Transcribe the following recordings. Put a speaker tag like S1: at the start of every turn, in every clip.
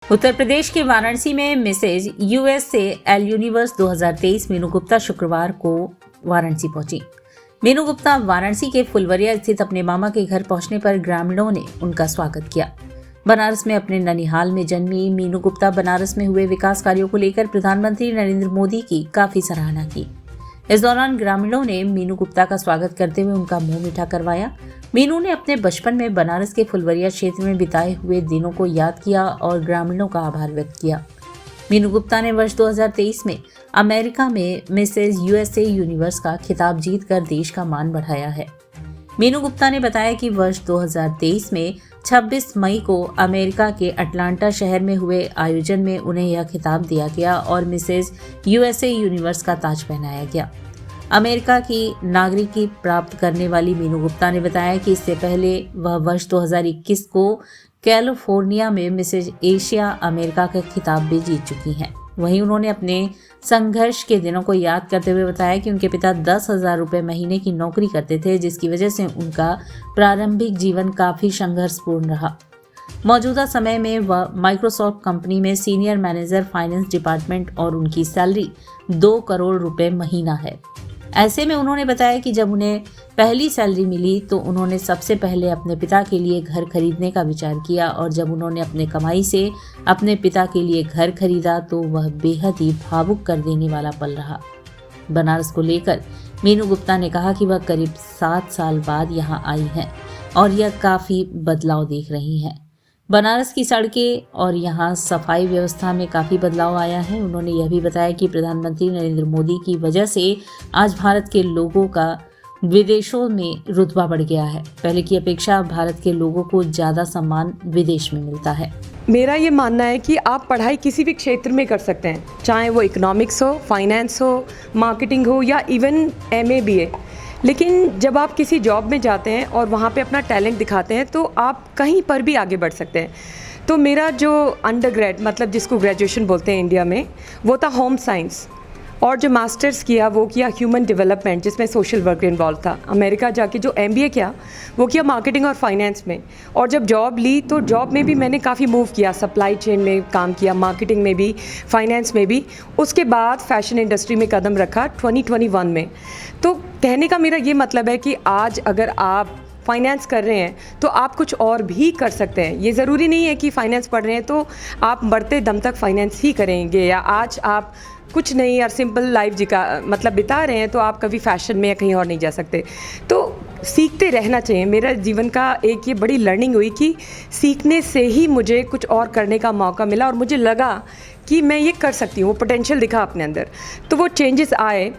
S1: उत्तर प्रदेश के वाराणसी में Mrs USA L universe 2023 Meenu Gupta शुक्रवार को वाराणसी पहुंची। मीनू गुप्ता वाराणसी के फुलवरिया स्थित अपने मामा के घर पहुंचने पर ग्रामीणों ने उनका स्वागत किया। बनारस में अपने ननिहाल में जन्मी मीनू गुप्ता बनारस में हुए विकास कार्यों को लेकर प्रधानमंत्री नरेंद्र मोदी की काफी सराहना की। इस दौरान ग्रामीणों ने मीनू गुप्ता का स्वागत करते हुए उनका मुंह मीठा करवाया। मीनू ने अपने बचपन में बनारस के फुलवरिया क्षेत्र में बिताए हुए दिनों को याद किया और ग्रामीणों का आभार व्यक्त किया। मीनू गुप्ता ने वर्ष 2023 में अमेरिका में मिसेज यूएसए यूनिवर्स का खिताब जीतकर देश का मान बढ़ाया है। मीनू गुप्ता ने बताया कि वर्ष 2023 में 26 मई को अमेरिका के अटलांटा शहर में हुए आयोजन में उन्हें यह खिताब दिया गया और मिसेज यूएसए यूनिवर्स का ताज पहनाया गया। अमेरिका की नागरिकी प्राप्त करने वाली मीनू गुप्ता ने बताया कि इससे पहले वह वर्ष 2021 को कैलिफोर्निया में मिसेज एशिया अमेरिका का खिताब भी जीत चुकी हैं। वहीं उन्होंने अपने संघर्ष के दिनों को याद करते हुए बताया कि उनके पिता 10,000 रुपये महीने की नौकरी करते थे, जिसकी वजह से उनका प्रारंभिक जीवन काफी संघर्षपूर्ण रहा। मौजूदा समय में वह माइक्रोसॉफ्ट कंपनी में सीनियर मैनेजर फाइनेंस डिपार्टमेंट और उनकी सैलरी 2 करोड़ रुपए महीना है। ऐसे में उन्होंने बताया कि जब उन्हें पहली सैलरी मिली तो उन्होंने सबसे पहले अपने पिता के लिए घर खरीदने का विचार किया और जब उन्होंने अपने कमाई से अपने पिता के लिए घर खरीदा तो वह बेहद ही भावुक कर देने वाला पल रहा। बनारस को लेकर मीनू गुप्ता ने कहा कि वह करीब 7 साल बाद यहाँ आई हैं और यह काफ़ी बदलाव देख रही हैं। बनारस की सड़कें और यहाँ सफाई व्यवस्था में काफ़ी बदलाव आया है। उन्होंने यह भी बताया कि प्रधानमंत्री नरेंद्र मोदी की वजह से आज भारत के लोगों का विदेशों में रुतबा बढ़ गया है। पहले की अपेक्षा भारत के लोगों को ज़्यादा सम्मान विदेश में मिलता है।
S2: मेरा ये मानना है कि आप पढ़ाई किसी भी क्षेत्र में कर सकते हैं, चाहे वो इकोनॉमिक्स हो, फाइनेंस हो, मार्केटिंग हो या इवन MA BA। लेकिन जब आप किसी जॉब में जाते हैं और वहाँ पे अपना टैलेंट दिखाते हैं तो आप कहीं पर भी आगे बढ़ सकते हैं। तो मेरा जो अंडरग्रेड मतलब जिसको ग्रेजुएशन बोलते हैं इंडिया में, वो था होम साइंस, और जो मास्टर्स किया वो किया ह्यूमन डेवलपमेंट जिसमें सोशल वर्क इन्वॉल्व था। अमेरिका जाके जो MBA किया वो किया मार्केटिंग और फाइनेंस में। और जब जॉब ली तो जॉब में भी मैंने काफ़ी मूव किया, सप्लाई चेन में काम किया, मार्केटिंग में भी, फाइनेंस में भी। उसके बाद फैशन इंडस्ट्री में कदम रखा 2021 में। तो कहने का मेरा ये मतलब है कि आज अगर आप फाइनेंस कर रहे हैं तो आप कुछ और भी कर सकते हैं। ये ज़रूरी नहीं है कि फाइनेंस पढ़ रहे हैं तो आप मरते दम तक फाइनेंस ही करेंगे, या आज आप कुछ नहीं यार सिंपल लाइफ मतलब बिता रहे हैं तो आप कभी फैशन में या कहीं और नहीं जा सकते। तो सीखते रहना चाहिए। मेरा जीवन का एक ये बड़ी लर्निंग हुई कि सीखने से ही मुझे कुछ और करने का मौका मिला और मुझे लगा कि मैं ये कर सकती हूँ, वो पोटेंशियल दिखा अपने अंदर। तो वो चेंजेस आए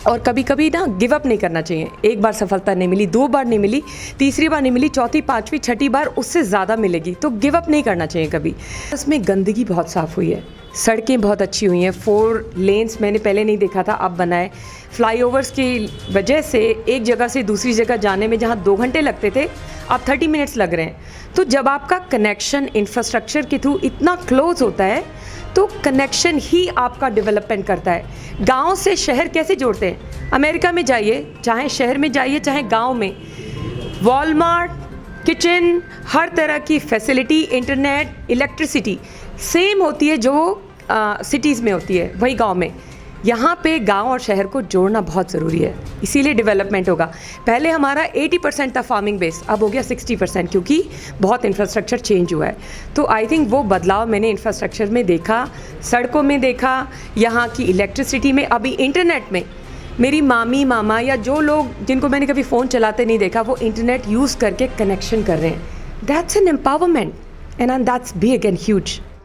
S2: और कभी कभी ना गिव अप नहीं करना चाहिए। एक बार सफलता नहीं मिली, 2 बार नहीं मिली, तीसरी बार नहीं मिली, चौथी, पाँचवीं, छठी बार उससे ज़्यादा मिलेगी। तो गिव अप नहीं करना चाहिए कभी। उसमें गंदगी बहुत साफ़ हुई है, सड़कें बहुत अच्छी हुई हैं, 4 लेन्स मैंने पहले नहीं देखा था, अब बनाए। फ्लाईओवर्स की वजह से एक जगह से दूसरी जगह जाने में जहाँ 2 घंटे लगते थे अब 30 मिनट्स लग रहे हैं। तो जब आपका कनेक्शन इंफ्रास्ट्रक्चर के थ्रू इतना क्लोज होता है तो कनेक्शन ही आपका डेवलपमेंट करता है। गांव से शहर कैसे जोड़ते हैं? अमेरिका में जाइए, चाहे शहर में जाइए चाहे गांव में, वॉलमार्ट, किचन, हर तरह की फैसिलिटी, इंटरनेट, इलेक्ट्रिसिटी सेम होती है जो सिटीज़ में होती है, वही गांव में। यहाँ पे गांव और शहर को जोड़ना बहुत ज़रूरी है, इसीलिए डेवलपमेंट होगा। पहले हमारा 80% था फार्मिंग बेस, अब हो गया 60% क्योंकि बहुत इंफ्रास्ट्रक्चर चेंज हुआ है। तो आई थिंक वो बदलाव मैंने इंफ्रास्ट्रक्चर में देखा, सड़कों में देखा, यहाँ की इलेक्ट्रिसिटी में, अभी इंटरनेट में। मेरी मामी, मामा या जो लोग जिनको मैंने कभी फ़ोन चलाते नहीं देखा, वो इंटरनेट यूज़ करके कनेक्शन कर रहे हैं। That's an empowerment and that's big and huge.